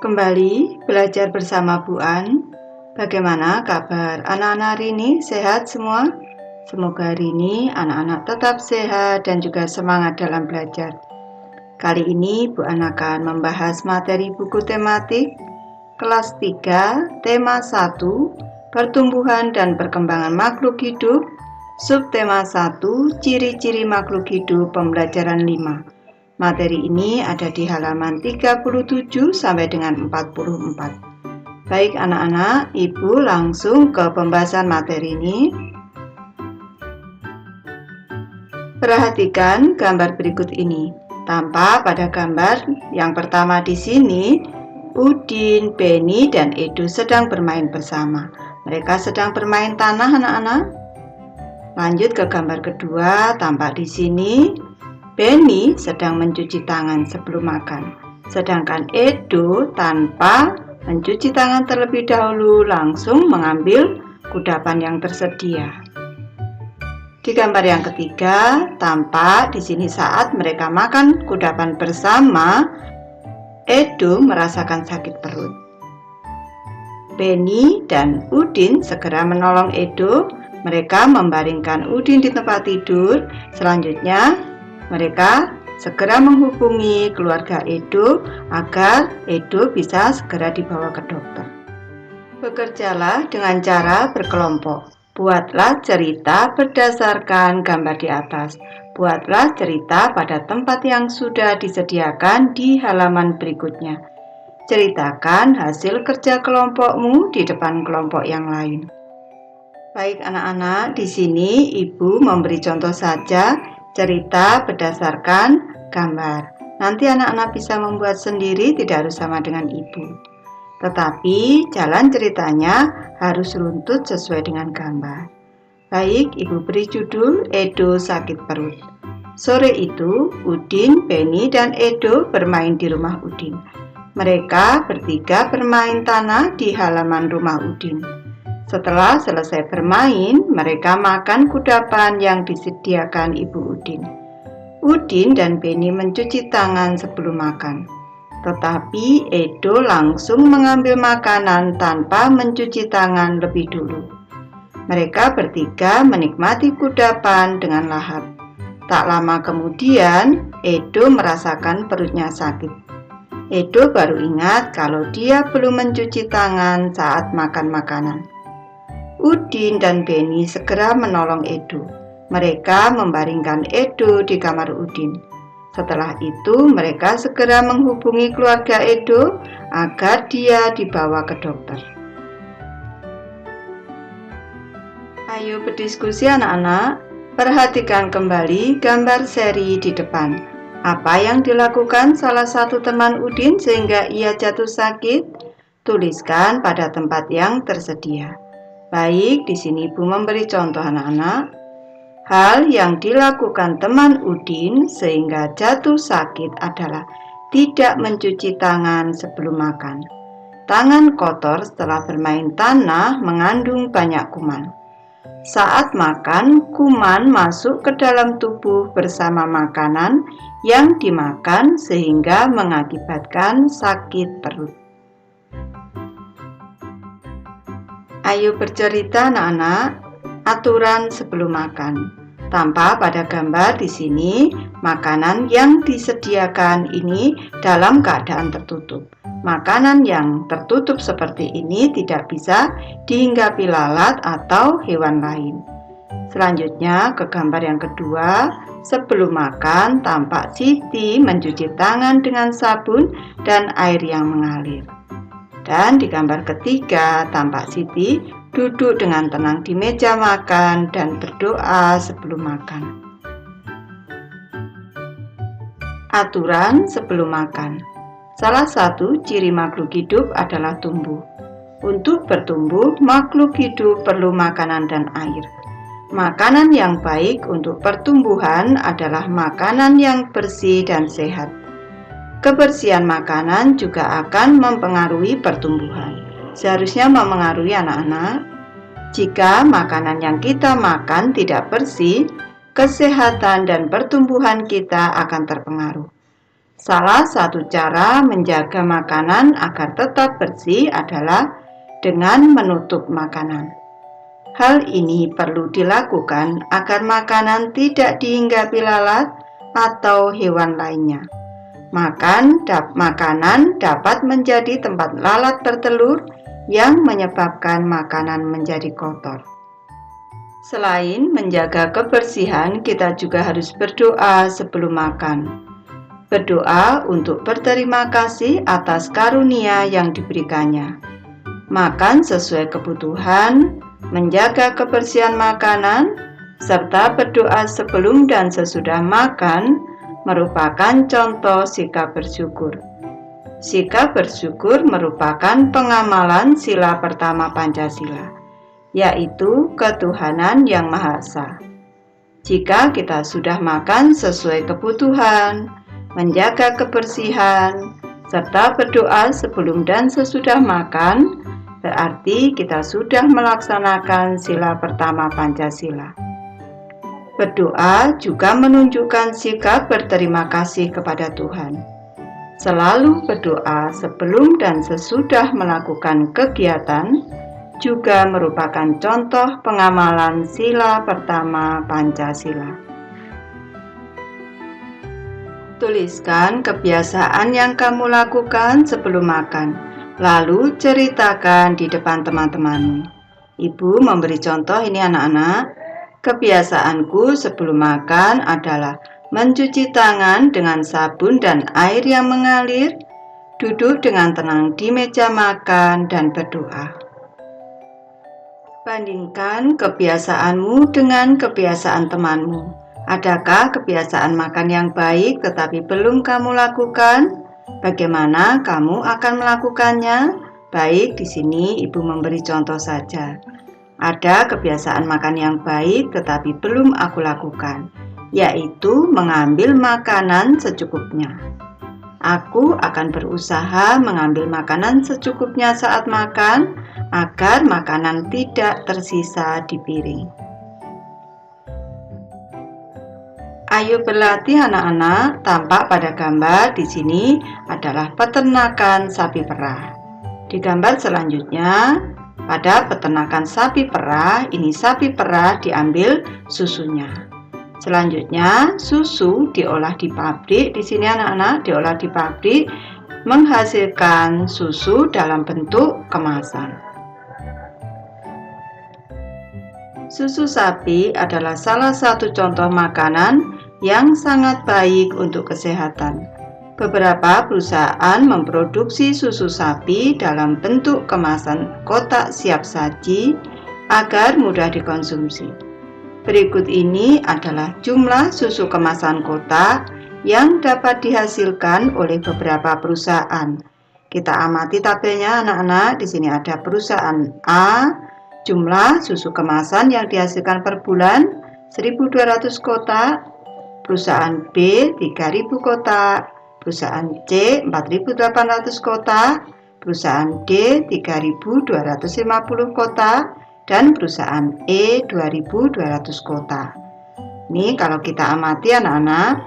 Kembali belajar bersama Bu An. Bagaimana kabar anak-anak hari ini? Sehat semua? Semoga hari ini anak-anak tetap sehat dan juga semangat dalam belajar. Kali ini Bu An akan membahas materi buku tematik kelas 3, tema 1, pertumbuhan dan perkembangan makhluk hidup, subtema 1, ciri-ciri makhluk hidup, pembelajaran 5. Materi ini ada di halaman 37 sampai dengan 44. Baik anak-anak, Ibu langsung ke pembahasan materi ini. Perhatikan gambar berikut ini. Tampak pada gambar yang pertama di sini, Udin, Benny, dan Edo sedang bermain bersama. Mereka sedang bermain tanah anak-anak. Lanjut ke gambar kedua, tampak di sini Benny sedang mencuci tangan sebelum makan, sedangkan Edo tanpa mencuci tangan terlebih dahulu langsung mengambil kudapan yang tersedia. Di gambar yang ketiga, tampak di sini saat mereka makan kudapan bersama, Edo merasakan sakit perut. Benny dan Udin segera menolong Edo. Mereka membaringkan Udin di tempat tidur. Selanjutnya, mereka segera menghubungi keluarga Edo agar Edo bisa segera dibawa ke dokter. Bekerjalah dengan cara berkelompok. Buatlah cerita berdasarkan gambar di atas. Buatlah cerita pada tempat yang sudah disediakan di halaman berikutnya. Ceritakan hasil kerja kelompokmu di depan kelompok yang lain. Baik anak-anak, di sini Ibu memberi contoh saja cerita berdasarkan gambar. Nanti anak-anak bisa membuat sendiri, tidak harus sama dengan Ibu. Tetapi jalan ceritanya harus runtut sesuai dengan gambar. Baik, Ibu beri judul Edo sakit perut. Sore itu, Udin, Benny, dan Edo bermain di rumah Udin. Mereka bertiga bermain tanah di halaman rumah Udin. Setelah selesai bermain, mereka makan kudapan yang disediakan Ibu Udin. Udin dan Benny mencuci tangan sebelum makan. Tetapi Edo langsung mengambil makanan tanpa mencuci tangan lebih dulu. Mereka bertiga menikmati kudapan dengan lahap. Tak lama kemudian, Edo merasakan perutnya sakit. Edo baru ingat kalau dia belum mencuci tangan saat makan makanan. Udin dan Benny segera menolong Edo. Mereka membaringkan Edo di kamar Udin. Setelah itu, mereka segera menghubungi keluarga Edo agar dia dibawa ke dokter. Ayo berdiskusi anak-anak. Perhatikan kembali gambar seri di depan. Apa yang dilakukan salah satu teman Udin sehingga ia jatuh sakit? Tuliskan pada tempat yang tersedia. Baik, di sini Ibu memberi contoh anak-anak. Hal yang dilakukan teman Udin sehingga jatuh sakit adalah tidak mencuci tangan sebelum makan. Tangan kotor setelah bermain tanah mengandung banyak kuman. Saat makan, kuman masuk ke dalam tubuh bersama makanan yang dimakan sehingga mengakibatkan sakit perut. Ayo bercerita anak-anak, aturan sebelum makan. Tampak pada gambar di sini, makanan yang disediakan ini dalam keadaan tertutup. Makanan yang tertutup seperti ini tidak bisa dihinggapi lalat atau hewan lain. Selanjutnya ke gambar yang kedua, sebelum makan tampak Siti mencuci tangan dengan sabun dan air yang mengalir. Dan di gambar ketiga, tampak Siti duduk dengan tenang di meja makan dan berdoa sebelum makan. Aturan sebelum makan. Salah satu ciri makhluk hidup adalah tumbuh. Untuk bertumbuh, makhluk hidup perlu makanan dan air. Makanan yang baik untuk pertumbuhan adalah makanan yang bersih dan sehat. Kebersihan makanan juga akan mempengaruhi pertumbuhan. Seharusnya mempengaruhi anak-anak. Jika makanan yang kita makan tidak bersih, kesehatan dan pertumbuhan kita akan terpengaruh. Salah satu cara menjaga makanan agar tetap bersih adalah dengan menutup makanan. Hal ini perlu dilakukan agar makanan tidak dihinggapi lalat atau hewan lainnya. Makanan dapat menjadi tempat lalat bertelur yang menyebabkan makanan menjadi kotor. Selain menjaga kebersihan, kita juga harus berdoa sebelum makan. Berdoa untuk berterima kasih atas karunia yang diberikannya. Makan sesuai kebutuhan, menjaga kebersihan makanan, serta berdoa sebelum dan sesudah makan merupakan contoh sikap bersyukur. Sikap bersyukur merupakan pengamalan sila pertama Pancasila, yaitu ketuhanan yang Maha Esa. Jika kita sudah makan sesuai kebutuhan, menjaga kebersihan, serta berdoa sebelum dan sesudah makan, berarti kita sudah melaksanakan sila pertama Pancasila. Berdoa juga menunjukkan sikap berterima kasih kepada Tuhan. Selalu berdoa sebelum dan sesudah melakukan kegiatan juga merupakan contoh pengamalan sila pertama Pancasila. Tuliskan kebiasaan yang kamu lakukan sebelum makan. Lalu ceritakan di depan teman-temanmu. Ibu memberi contoh ini anak-anak. Kebiasaanku sebelum makan adalah mencuci tangan dengan sabun dan air yang mengalir, duduk dengan tenang di meja makan dan berdoa. Bandingkan kebiasaanmu dengan kebiasaan temanmu. Adakah kebiasaan makan yang baik tetapi belum kamu lakukan? Bagaimana kamu akan melakukannya? Baik, di sini Ibu memberi contoh saja. Ada kebiasaan makan yang baik tetapi belum aku lakukan, yaitu mengambil makanan secukupnya. Aku akan berusaha mengambil makanan secukupnya saat makan, agar makanan tidak tersisa di piring. Ayo berlatih anak-anak. Tampak pada gambar di sini adalah peternakan sapi perah. Di gambar selanjutnya, pada peternakan sapi perah, ini sapi perah diambil susunya. Selanjutnya, susu diolah di pabrik. Di sini anak-anak diolah di pabrik menghasilkan susu dalam bentuk kemasan. Susu sapi adalah salah satu contoh makanan yang sangat baik untuk kesehatan. Beberapa perusahaan memproduksi susu sapi dalam bentuk kemasan kotak siap saji agar mudah dikonsumsi. Berikut ini adalah jumlah susu kemasan kotak yang dapat dihasilkan oleh beberapa perusahaan. Kita amati tabelnya anak-anak. Di sini ada perusahaan A, jumlah susu kemasan yang dihasilkan per bulan 1.200 kotak, perusahaan B 3.000 kotak, perusahaan C 4.800 kotak, perusahaan D 3.250 kotak, dan perusahaan E 2.200 kotak. Ini kalau kita amati anak-anak,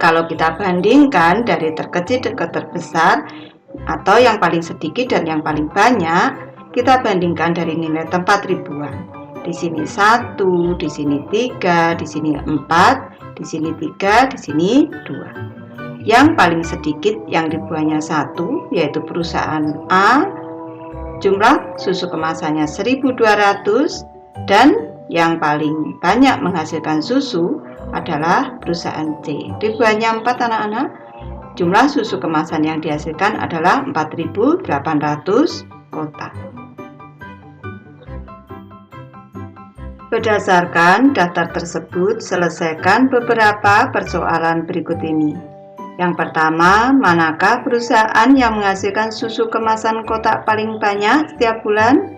kalau kita bandingkan dari terkecil ke terbesar atau yang paling sedikit dan yang paling banyak, kita bandingkan dari nilai tempat ribuan. Di sini 1, di sini 3, di sini 4, di sini 3, di sini 2. Yang paling sedikit yang ribuannya 1, yaitu perusahaan A, jumlah susu kemasannya 1.200, dan yang paling banyak menghasilkan susu adalah perusahaan C. Ribuannya 4 anak-anak, jumlah susu kemasan yang dihasilkan adalah 4.800 kotak. Berdasarkan daftar tersebut, selesaikan beberapa persoalan berikut ini. Yang pertama, manakah perusahaan yang menghasilkan susu kemasan kotak paling banyak setiap bulan?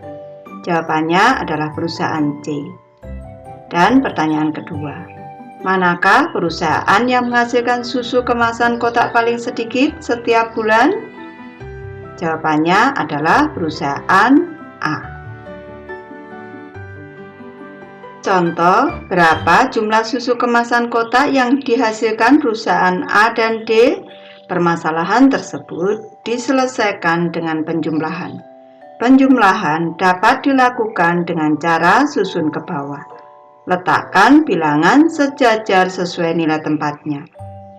Jawabannya adalah perusahaan C. Dan pertanyaan kedua, manakah perusahaan yang menghasilkan susu kemasan kotak paling sedikit setiap bulan? Jawabannya adalah perusahaan A. Contoh, berapa jumlah susu kemasan kotak yang dihasilkan perusahaan A dan D? Permasalahan tersebut diselesaikan dengan penjumlahan. Penjumlahan dapat dilakukan dengan cara susun ke bawah. Letakkan bilangan sejajar sesuai nilai tempatnya,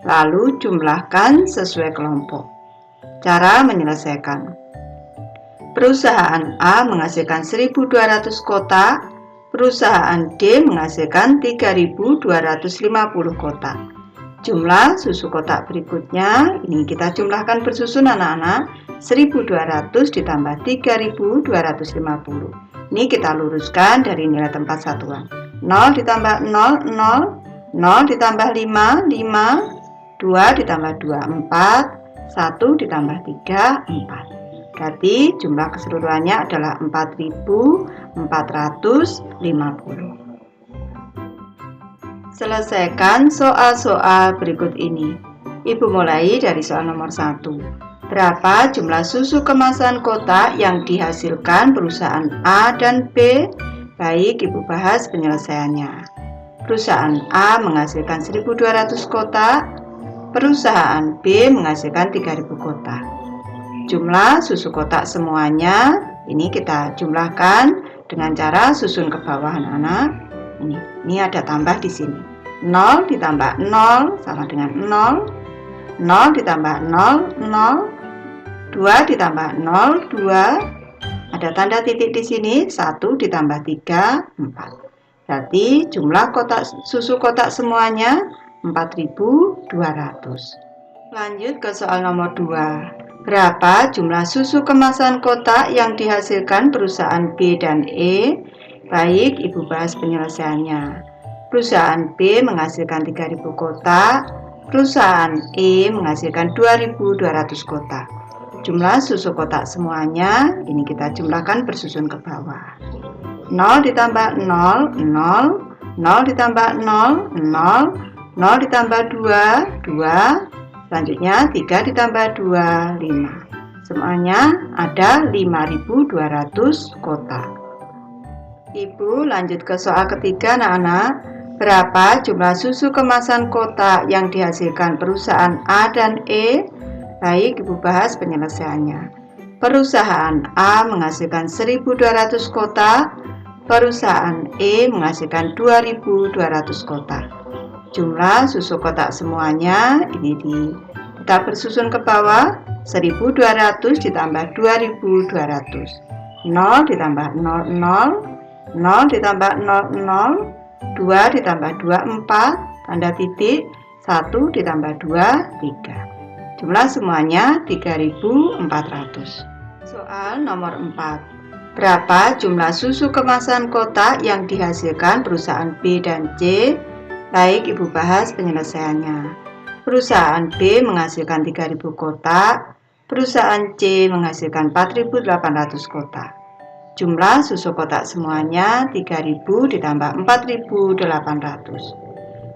lalu jumlahkan sesuai kelompok. Cara menyelesaikan. Perusahaan A menghasilkan 1.200 kotak, perusahaan D menghasilkan 3.250 kotak. Jumlah susu kotak berikutnya, ini kita jumlahkan bersusun anak-anak, 1.200 ditambah 3.250. Ini kita luruskan dari nilai tempat satuan. 0 ditambah 0, 0, 0 ditambah 5, 5, 2 ditambah 2, 4, 1 ditambah 3, 4. Berarti jumlah keseluruhannya adalah 4.450. Selesaikan soal-soal berikut ini. Ibu mulai dari soal nomor 1. Berapa jumlah susu kemasan kotak yang dihasilkan perusahaan A dan B? Baik, Ibu bahas penyelesaiannya. Perusahaan A menghasilkan 1.200 kotak, perusahaan B menghasilkan 3.000 kotak. Jumlah susu kotak semuanya, ini kita jumlahkan dengan cara susun ke bawah anak-anak. Ini ada tambah di sini. 0 ditambah 0 sama dengan 0. 0 ditambah 0, 0. 2 ditambah 0, 2. Ada tanda titik di sini. 1 ditambah 3, 4. Berarti jumlah susu kotak semuanya 4.200. Lanjut ke soal nomor 2. Berapa jumlah susu kemasan kotak yang dihasilkan perusahaan B dan E? Baik, Ibu bahas penyelesaiannya. Perusahaan B menghasilkan 3.000 kotak, perusahaan E menghasilkan 2.200 kotak. Jumlah susu kotak semuanya, ini kita jumlahkan bersusun ke bawah. 0 ditambah 0, 0, 0 ditambah 0, 0, 0 ditambah 2, 2, selanjutnya 3 ditambah 2, 5. Semuanya ada 5.200 kotak. Ibu lanjut ke soal ketiga anak-anak. Berapa jumlah susu kemasan kotak yang dihasilkan perusahaan A dan E? Baik, Ibu bahas penyelesaiannya. Perusahaan A menghasilkan 1.200 kotak, perusahaan E menghasilkan 2.200 kotak. Jumlah susu kotak semuanya ini kita bersusun ke bawah. 1.200 ditambah 2.200. 0 ditambah 0, 0. 0 ditambah 0, 0, 2 ditambah 2, 4, tanda titik, 1 ditambah 2, 3. Jumlah semuanya 3.400. Soal nomor 4. Berapa jumlah susu kemasan kotak yang dihasilkan perusahaan B dan C? Baik, Ibu bahas penyelesaiannya. Perusahaan B menghasilkan 3.000 kotak, perusahaan C menghasilkan 4.800 kotak. Jumlah susu kotak semuanya 3.000 ditambah 4.800.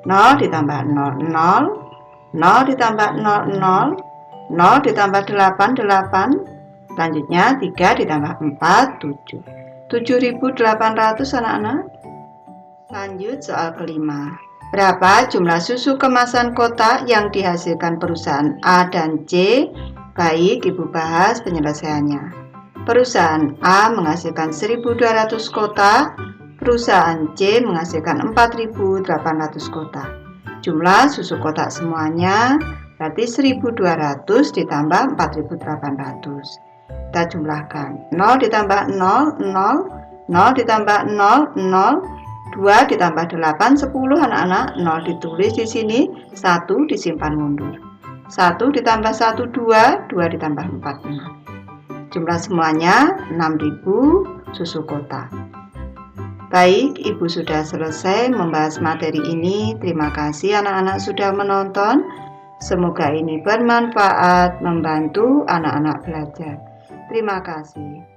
0 ditambah 0, 0. 0 ditambah 0, 0. 0 ditambah 8, 8. Selanjutnya 3 ditambah 4, 7. 7.800 anak-anak. Lanjut soal kelima. Berapa jumlah susu kemasan kotak yang dihasilkan perusahaan A dan C? Baik, Ibu bahas penyelesaiannya. Perusahaan A menghasilkan 1.200 kotak, perusahaan C menghasilkan 4.800 kotak. Jumlah susu kotak semuanya berarti 1.200 ditambah 4.800. Kita jumlahkan. 0 ditambah 0, 0. 0 ditambah 0, 0. 2 ditambah 8, 10 anak-anak. 0 ditulis di sini, 1 disimpan mundur. 1 ditambah 1, 2. 2 ditambah 4, 6. Jumlah semuanya 6.000 susu kotak. Baik, Ibu sudah selesai membahas materi ini. Terima kasih anak-anak sudah menonton. Semoga ini bermanfaat membantu anak-anak belajar. Terima kasih.